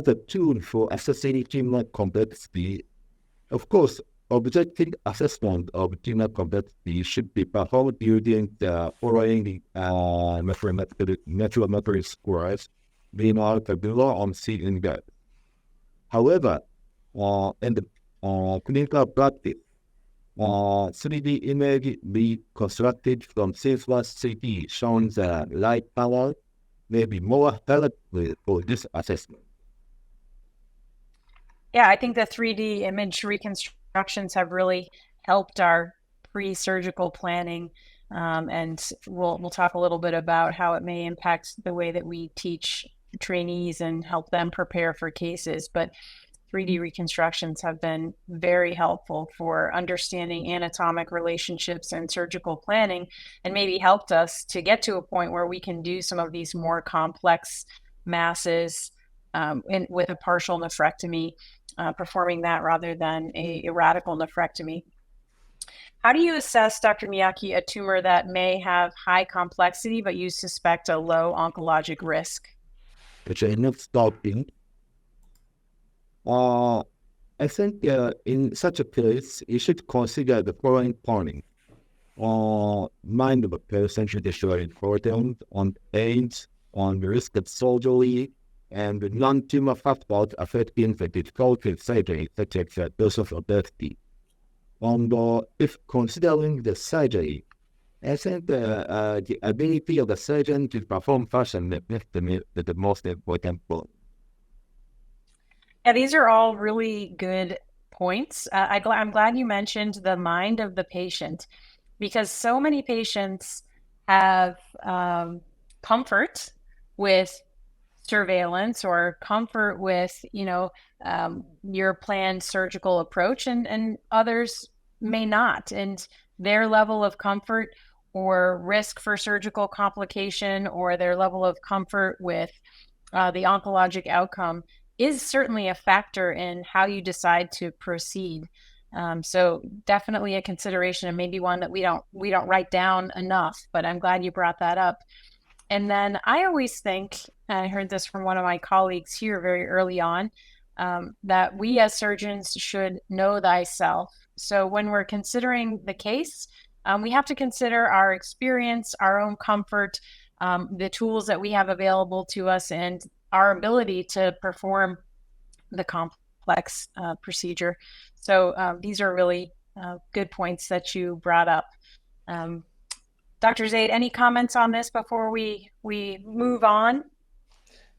a tool for assessing tumor complexity, of course, objective assessment of tumor complexity should be performed using the following mathematical scores being out below on C in that. However, in the clinical practice, 3D image reconstructed from seamless CT showing the light power may be more helpful for this assessment. Yeah, I think the 3D image reconstructions have really helped our pre-surgical planning, and we'll talk a little bit about how it may impact the way that we teach trainees and help them prepare for cases. But 3D reconstructions have been very helpful for understanding anatomic relationships and surgical planning, and maybe helped us to get to a point where we can do some of these more complex masses with a partial nephrectomy, performing that rather than a radical nephrectomy. How do you assess, Dr. Miyake, a tumor that may have high complexity, but you suspect a low oncologic risk? Which is not stopping. I think in such a case, you should consider the following points. Mind of a patient is very important on age, on the risk of surgery, and the non-tumor factors affecting the difficulty of surgery, such as the dose of obesity. And if considering the surgery, I think the ability of the surgeon to perform partial nephrectomy is the most important point. Yeah, these are all really good points. I'm glad you mentioned the mind of the patient, because so many patients have comfort with surveillance or comfort with, your planned surgical approach, and others may not. And their level of comfort or risk for surgical complication or their level of comfort with the oncologic outcome is certainly a factor in how you decide to proceed. So definitely a consideration, and maybe one that we don't write down enough, but I'm glad you brought that up. And then I always think, and I heard this from one of my colleagues here very early on, that we as surgeons should know thyself. So when we're considering the case, we have to consider our experience, our own comfort, the tools that we have available to us, and our ability to perform the complex procedure. So these are really good points that you brought up. Dr. Zaid, any comments on this before we move on?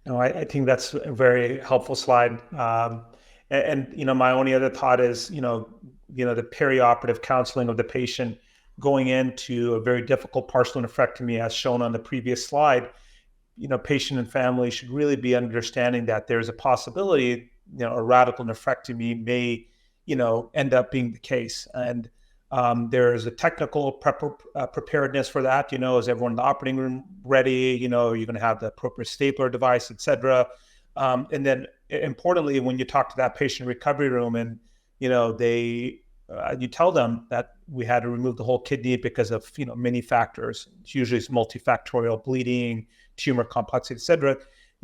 No, I think that's a very helpful slide. And my only other thought is, the perioperative counseling of the patient going into a very difficult partial nephrectomy, as shown on the previous slide. Patient and family should really be understanding that there's a possibility, a radical nephrectomy may, end up being the case. And there's a technical preparedness for that. Is everyone in the operating room ready? You're going to have the appropriate stapler device, et cetera. And then importantly, when you talk to that patient recovery room and, you tell them that we had to remove the whole kidney because of, many factors. Usually it's multifactorial bleeding, tumor complexity, et cetera.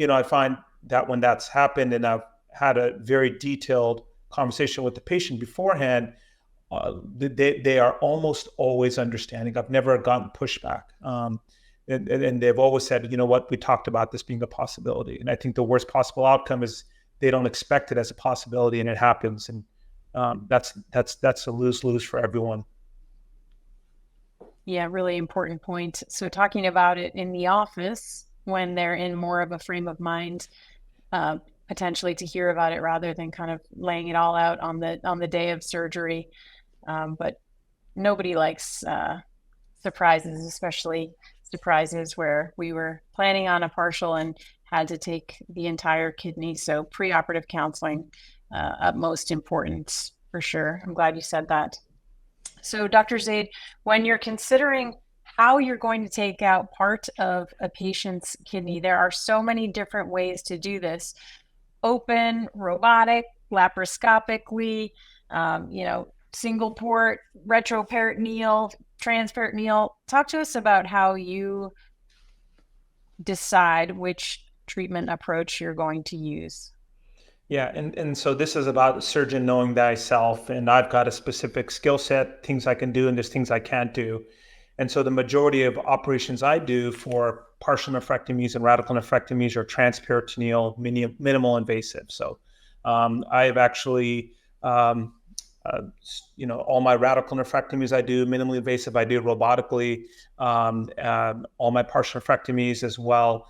I find that when that's happened and I've had a very detailed conversation with the patient beforehand, they are almost always understanding. I've never gotten pushback. And they've always said, we talked about this being a possibility. And I think the worst possible outcome is they don't expect it as a possibility and it happens. And that's a lose-lose for everyone. Yeah, really important point. So talking about it in the office when they're in more of a frame of mind, potentially to hear about it rather than kind of laying it all out on the day of surgery. But nobody likes surprises, especially surprises where we were planning on a partial and had to take the entire kidney. So preoperative counseling, utmost importance for sure. I'm glad you said that. So Dr. Zaid, when you're considering how you're going to take out part of a patient's kidney, there are so many different ways to do this. Open, robotic, laparoscopically, single port, retroperitoneal, transperitoneal. Talk to us about how you decide which treatment approach you're going to use. Yeah, and so this is about the surgeon knowing thyself, and I've got a specific skill set, things I can do, and there's things I can't do. And so the majority of operations I do for partial nephrectomies and radical nephrectomies are transperitoneal, minimal invasive. So I've actually, all my radical nephrectomies I do minimally invasive, I do robotically, all my partial nephrectomies as well.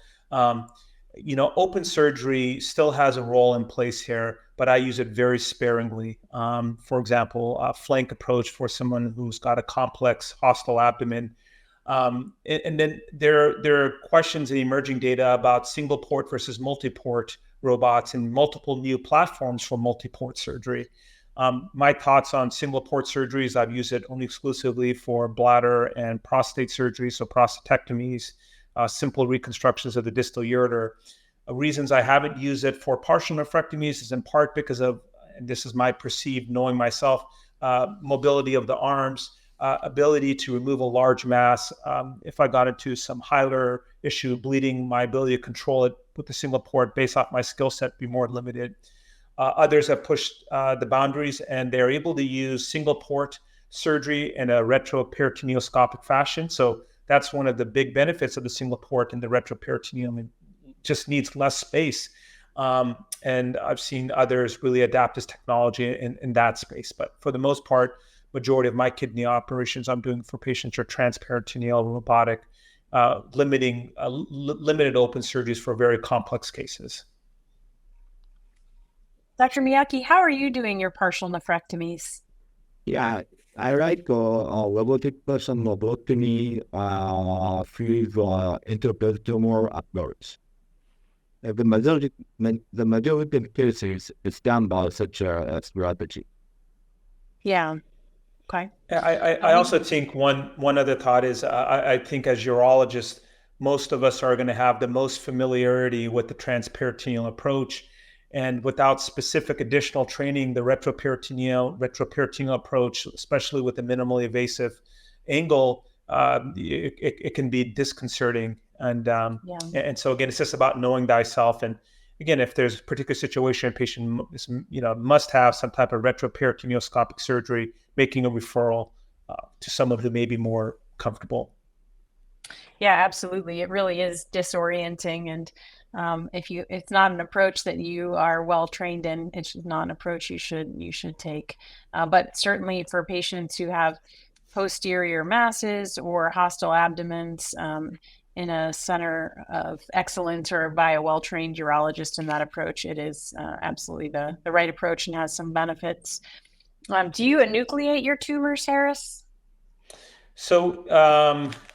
Open surgery still has a role in place here, but I use it very sparingly. For example, a flank approach for someone who's got a complex hostile abdomen. And then there are questions in emerging data about single port versus multi-port robots and multiple new platforms for multi-port surgery. My thoughts on single port surgeries, I've used it only exclusively for bladder and prostate surgery, so prostatectomies, simple reconstructions of the distal ureter. Reasons I haven't used it for partial nephrectomies is in part because of, and this is my perceived knowing myself, mobility of the arms, ability to remove a large mass. If I got into some hilar issue, bleeding, my ability to control it with a single port based off my skill set be more limited. Others have pushed the boundaries and they're able to use single port surgery in a retroperitoneoscopic fashion. So that's one of the big benefits of the single port in the retroperitoneum. It just needs less space. And I've seen others really adapt this technology in that space. But for the most part, majority of my kidney operations I'm doing for patients are transperitoneal, robotic, limited open surgeries for very complex cases. Dr. Miyake, how are you doing your partial nephrectomies? Yeah, I like robotic person lobotomy with interperitoneal approach. The majority of cases is done by such a strategy. Yeah. Okay. I also think one other thought is I think as urologists, most of us are going to have the most familiarity with the transperitoneal approach, and without specific additional training, the retroperitoneal approach, especially with a minimally invasive angle, it can be disconcerting. And so again, it's just about knowing thyself. And again, if there's a particular situation, a patient must have some type of retroperitoneoscopic surgery, making a referral to someone who may be more comfortable. Yeah, absolutely. It really is disorienting, and if it's not an approach that you are well trained in, it's not an approach you should take. But certainly for patients who have posterior masses or hostile abdomens, in a center of excellence or by a well-trained urologist in that approach, it is absolutely the right approach and has some benefits. Do you enucleate your tumors, Harras? So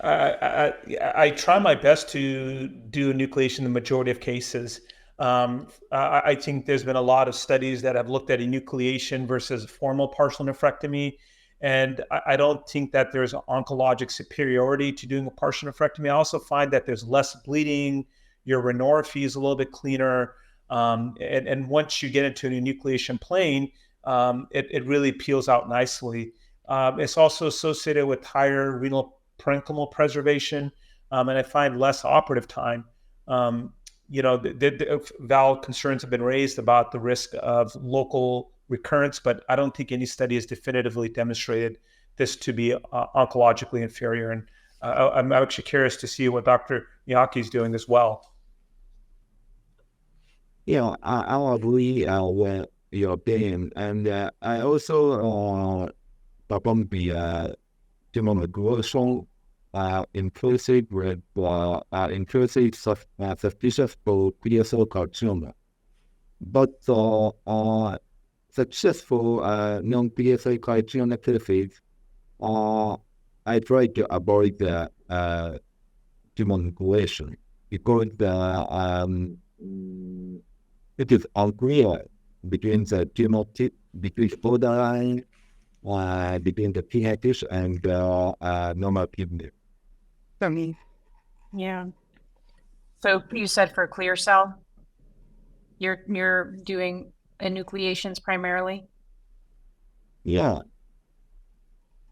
I try my best to do enucleation in the majority of cases. I think there's been a lot of studies that have looked at enucleation versus formal partial nephrectomy. And I don't think that there's an oncologic superiority to doing a partial nephrectomy. I also find that there's less bleeding. Your rhinorrhaphy is a little bit cleaner. And once you get into an enucleation plane, it really peels out nicely. It's also associated with higher renal parenchymal preservation, and I find less operative time. The valve concerns have been raised about the risk of local recurrence, but I don't think any study has definitively demonstrated this to be oncologically inferior. And I'm actually curious to see what Dr. Miyake is doing as well. I agree with your opinion, and I also perform the tumor regression inclusive with inclusive suspicious for clear cell carcinoma, but successful non-PSA carcinoma cases, I try to avoid the tumor regression because it is unclear between the tumor tip, between borderline, between the pH tissue and normal kidney. Yeah. So you said for clear cell, you're doing enucleations primarily? Yeah.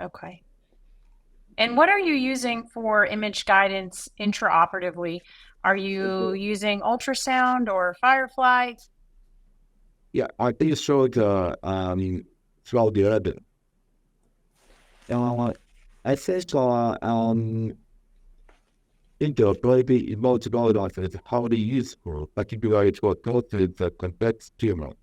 Okay. And what are you using for image guidance intraoperatively? Are you using ultrasound or Firefly? Yeah, I think so. Throughout the other. I think interoperability in modalities is highly useful, particularly for those with a complex tumor.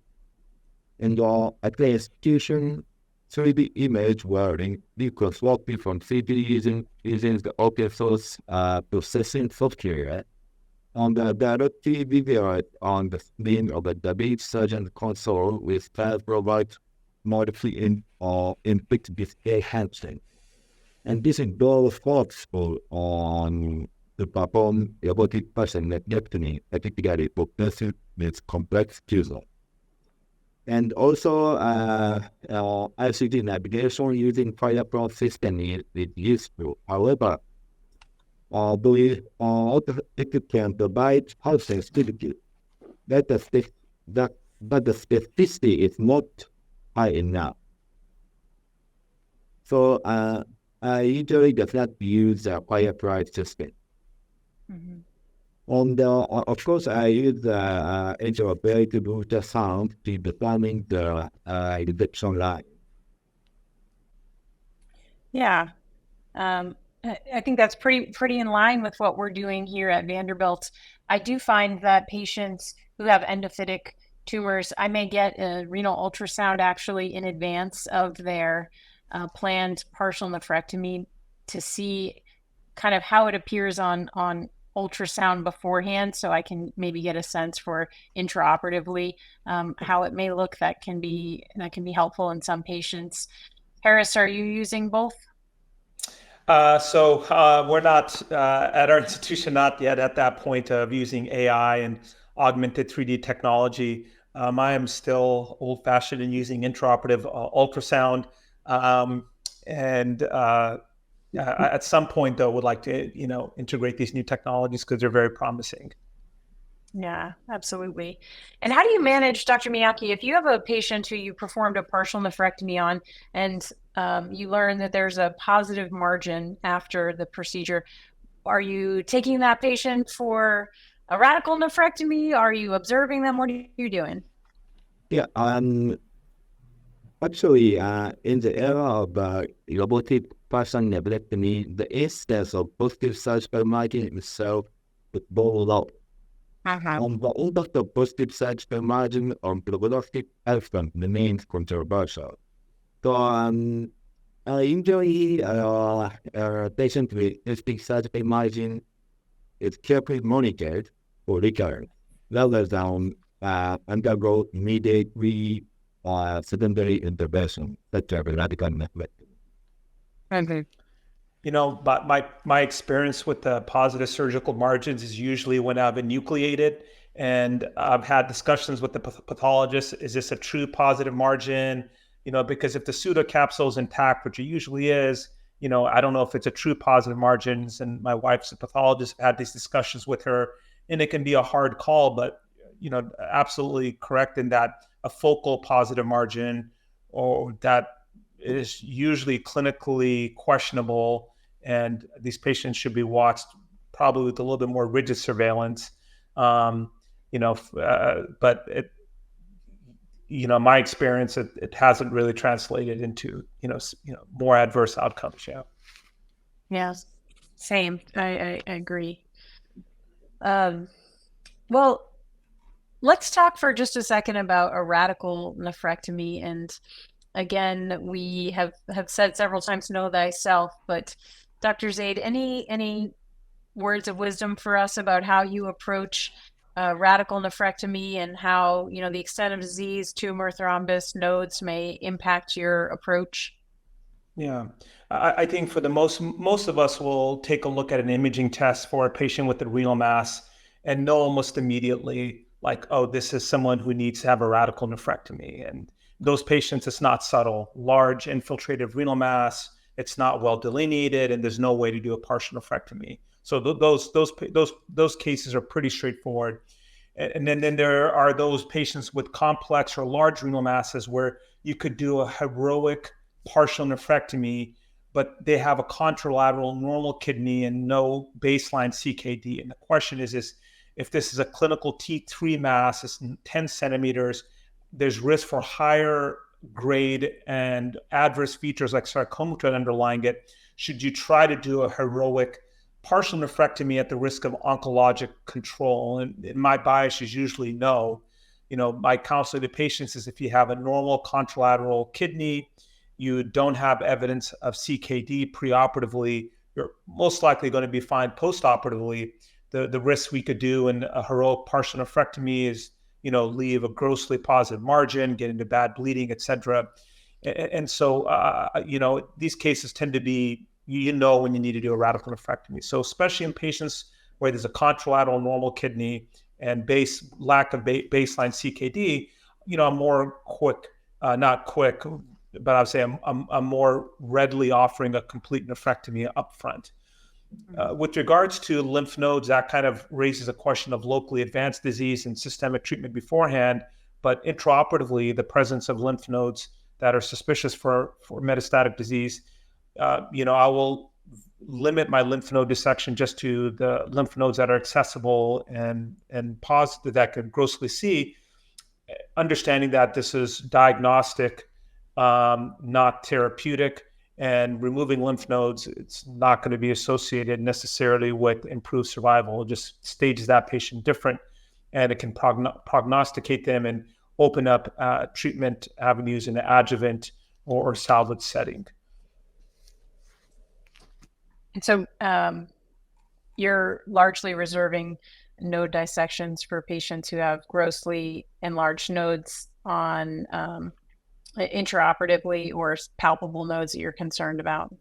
And at the institution, 3D image wearing reconstructed from 3D using the open source processing software. On the directly visualized on the screen of the David surgeon console with file provides modifying or input display handling. And this is very flexible on the perform robotic patient nephrectomy, particularly for patients with complex tumor. And also, ICT navigation using Firefly system is useful. However, it can provide high sensitivity, but the specificity is not high enough. So I usually does not use the Firefly system. Mm-hmm. And of course, I use interoperable ultrasound to determine the detection line. Yeah. I think that's pretty in line with what we're doing here at Vanderbilt. I do find that patients who have endophytic tumors, I may get a renal ultrasound actually in advance of their planned partial nephrectomy to see kind of how it appears on ultrasound beforehand, so I can maybe get a sense for intraoperatively how it may look. That can be helpful in some patients. Harras, are you using both? So we're not at our institution, not yet at that point of using AI and augmented 3D technology. I am still old-fashioned in using intraoperative ultrasound. and at some point, though, would like to integrate these new technologies because they're very promising. Yeah, absolutely. And how do you manage, Dr. Miyake, if you have a patient who you performed a partial nephrectomy on and you learn that there's a positive margin after the procedure, are you taking that patient for a radical nephrectomy? Are you observing them? What are you doing? Yeah, actually, in the era of robotic partial nephrectomy, the incidence of positive surgical margin itself is very low. The impact of positive surgical margin on prognostic outcome remains controversial. So, usually, patient with positive surgical margin is carefully monitored for recurrence, rather than undergo immediate secondary intervention, such as radical nephrectomy. But my experience with the positive surgical margins is usually when I've enucleated and I've had discussions with the pathologist. Is this a true positive margin? Because if the pseudocapsule is intact, which it usually is, I don't know if it's a true positive margins. And my wife's a pathologist. I've had these discussions with her, and it can be a hard call, but absolutely correct in that a focal positive margin or that is usually clinically questionable, and these patients should be watched probably with a little bit more rigid surveillance. But my experience, it hasn't really translated into more adverse outcomes. Yeah. Yeah, same. I agree. Well, let's talk for just a second about a radical nephrectomy. And again, we have said several times, know thyself, but Dr. Zaid, any words of wisdom for us about how you approach radical nephrectomy and how, the extent of disease, tumor, thrombus, nodes may impact your approach? Yeah, I think for the most of us will take a look at an imaging test for a patient with a renal mass and know almost immediately, like, oh, this is someone who needs to have a radical nephrectomy. And those patients, it's not subtle, large infiltrative renal mass, it's not well delineated, and there's no way to do a partial nephrectomy. So those cases are pretty straightforward. And then there are those patients with complex or large renal masses where you could do a heroic partial nephrectomy, but they have a contralateral normal kidney and no baseline CKD. And the question is if this is a clinical T3 mass, it's 10 centimeters, there's risk for higher grade and adverse features like sarcoma underlying it. Should you try to do a heroic partial nephrectomy at the risk of oncologic control? And my bias is usually no. My counsel to patients is if you have a normal contralateral kidney, you don't have evidence of CKD preoperatively, you're most likely going to be fine postoperatively. The risk we could do in a heroic partial nephrectomy is, leave a grossly positive margin, get into bad bleeding, et cetera. And so, these cases tend to be, when you need to do a radical nephrectomy. So especially in patients where there's a contralateral normal kidney and lack of baseline CKD, I'm more not quick, but I would say I'm more readily offering a complete nephrectomy up front. With regards to lymph nodes, that kind of raises a question of locally advanced disease and systemic treatment beforehand. But intraoperatively, the presence of lymph nodes that are suspicious for metastatic disease, I will limit my lymph node dissection just to the lymph nodes that are accessible and positive that could grossly see, understanding that this is diagnostic, not therapeutic. And removing lymph nodes, it's not going to be associated necessarily with improved survival. It just stages that patient different, and it can prognosticate them and open up treatment avenues in the adjuvant or salvage setting. And so you're largely reserving node dissections for patients who have grossly enlarged nodes on intraoperatively or palpable nodes that you're concerned about.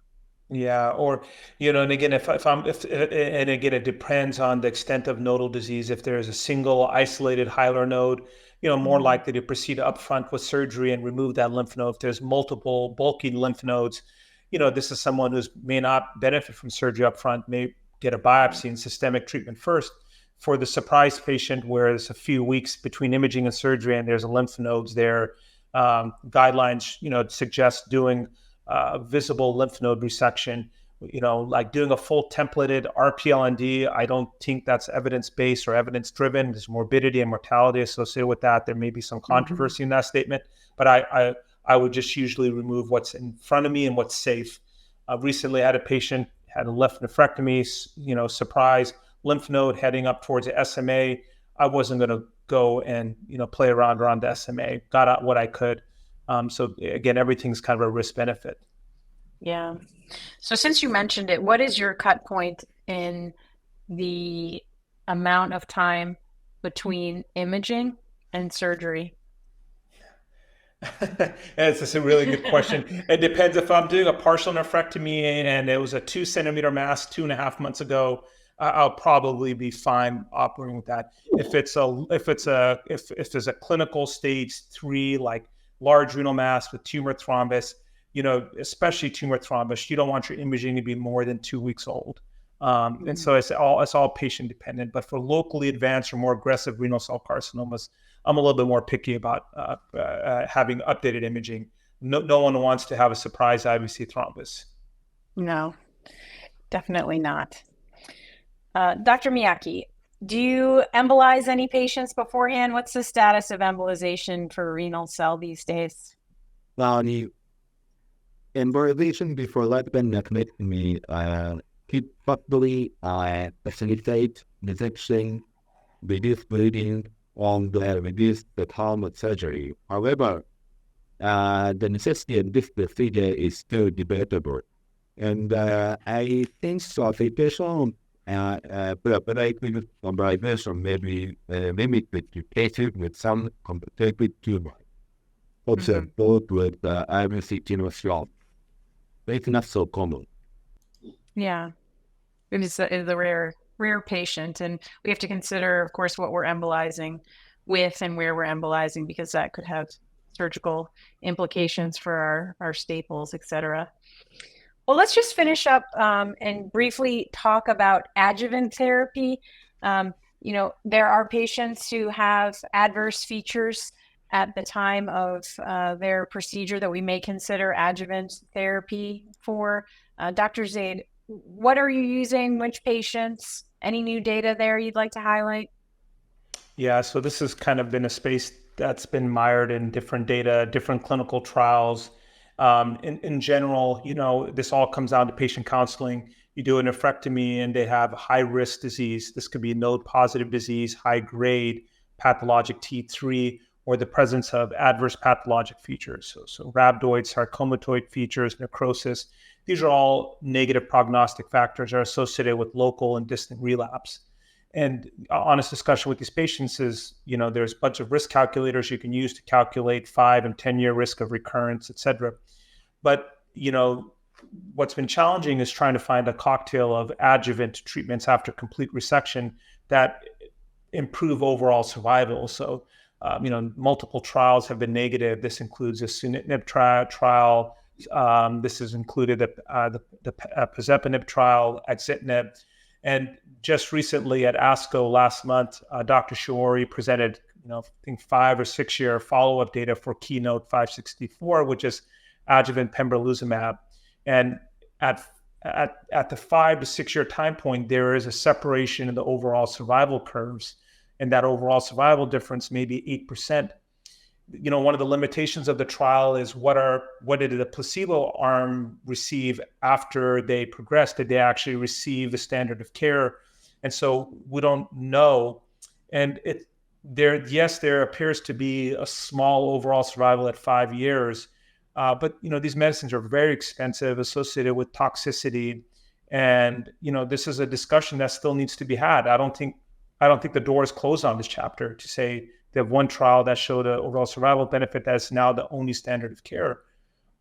Yeah, or and again, and again, it depends on the extent of nodal disease. If there is a single isolated hilar node, more likely to proceed upfront with surgery and remove that lymph node. If there's multiple bulky lymph nodes, this is someone who may not benefit from surgery up front, may get a biopsy and systemic treatment first. For the surprise patient, where there's a few weeks between imaging and surgery and there's a lymph nodes there, guidelines, suggest doing visible lymph node resection. Like doing a full templated RPLND, I don't think that's evidence-based or evidence-driven. There's morbidity and mortality associated with that. There may be some controversy in that statement, but I would just usually remove what's in front of me and what's safe. Recently, I had a patient had a left nephrectomy, surprise lymph node heading up towards the SMA. I wasn't going to go and play around the SMA. Got out what I could. So again, everything's kind of a risk benefit. Yeah. So since you mentioned it, what is your cut point in the amount of time between imaging and surgery? That's a really good question. It depends. If I'm doing a partial nephrectomy and it was a 2 centimeter mass 2.5 months ago, I'll probably be fine operating with that. If there's a clinical stage 3, like large renal mass with tumor thrombus, especially tumor thrombus, you don't want your imaging to be more than 2 weeks old. And so it's all patient dependent. But for locally advanced or more aggressive renal cell carcinomas, I'm a little bit more picky about having updated imaging. No one wants to have a surprise IVC thrombus. No, definitely not. Dr. Miyake, do you embolize any patients beforehand? What's the status of embolization for renal cell these days? Now, the embolization before nephrectomy could possibly facilitate resection, reduce bleeding, and reduce the time of surgery. However, the necessity of this procedure is still debatable. And I think so the patient preoperative embolization may be limited to cases with some complicated tumor. Observe both with IVC tumor swab. It's not so common. Yeah, it is a rare patient, and we have to consider, of course, what we're embolizing with and where we're embolizing, because that could have surgical implications for our staples, et cetera. Well, let's just finish up and briefly talk about adjuvant therapy. There are patients who have adverse features at the time of their procedure that we may consider adjuvant therapy for. Dr. Zaid, what are you using? Which patients? Any new data there you'd like to highlight? Yeah, so this has kind of been a space that's been mired in different data, different clinical trials. In general, this all comes down to patient counseling. You do a nephrectomy and they have high risk disease. This could be node positive disease, high grade, pathologic T3, or the presence of adverse pathologic features. So rhabdoid, sarcomatoid features, necrosis. These are all negative prognostic factors that are associated with local and distant relapse. And honest discussion with these patients is, there's a bunch of risk calculators you can use to calculate 5 and 10-year risk of recurrence, et cetera. But, what's been challenging is trying to find a cocktail of adjuvant treatments after complete resection that improve overall survival. So, multiple trials have been negative. This includes a sunitinib trial. This has included the pazopanib trial, axitinib. And just recently at ASCO last month, Dr. Shiori presented, I think 5 or 6 year follow-up data for Keynote 564, which is adjuvant pembrolizumab. And at the 5 to 6 year time point, there is a separation in the overall survival curves, and that overall survival difference may be 8%. One of the limitations of the trial is what did the placebo arm receive after they progressed? Did they actually receive the standard of care? And so we don't know. And there appears to be a small overall survival at 5 years. But these medicines are very expensive, associated with toxicity. And, this is a discussion that still needs to be had. I don't think the door is closed on this chapter to say they have one trial that showed an overall survival benefit that's now the only standard of care.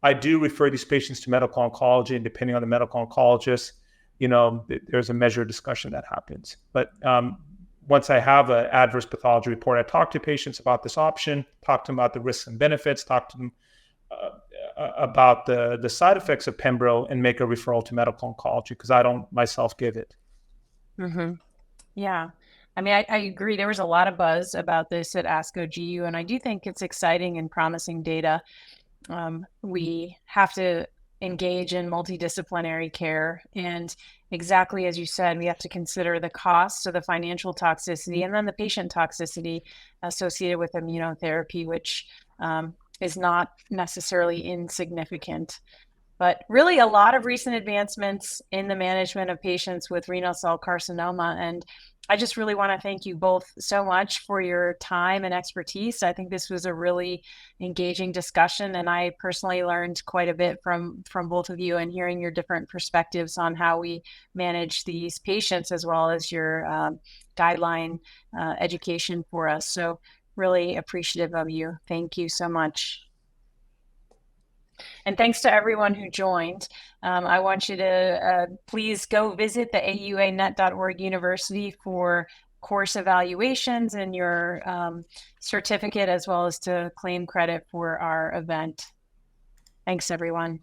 I do refer these patients to medical oncology, and depending on the medical oncologist, there's a measured discussion that happens. But once I have an adverse pathology report, I talk to patients about this option, talk to them about the risks and benefits, talk to them about the side effects of Pembro and make a referral to medical oncology, because I don't myself give it. Mm-hmm. Yeah. I mean, I agree. There was a lot of buzz about this at ASCO GU, and I do think it's exciting and promising data. We have to engage in multidisciplinary care. And exactly as you said, we have to consider the cost of the financial toxicity and then the patient toxicity associated with immunotherapy, which is not necessarily insignificant. But really a lot of recent advancements in the management of patients with renal cell carcinoma. And I just really want to thank you both so much for your time and expertise. I think this was a really engaging discussion, and I personally learned quite a bit from both of you, and hearing your different perspectives on how we manage these patients, as well as your guideline education for us. So really appreciative of you. Thank you so much. And thanks to everyone who joined. I want you to please go visit the auanet.org university for course evaluations and your certificate, as well as to claim credit for our event. Thanks, everyone.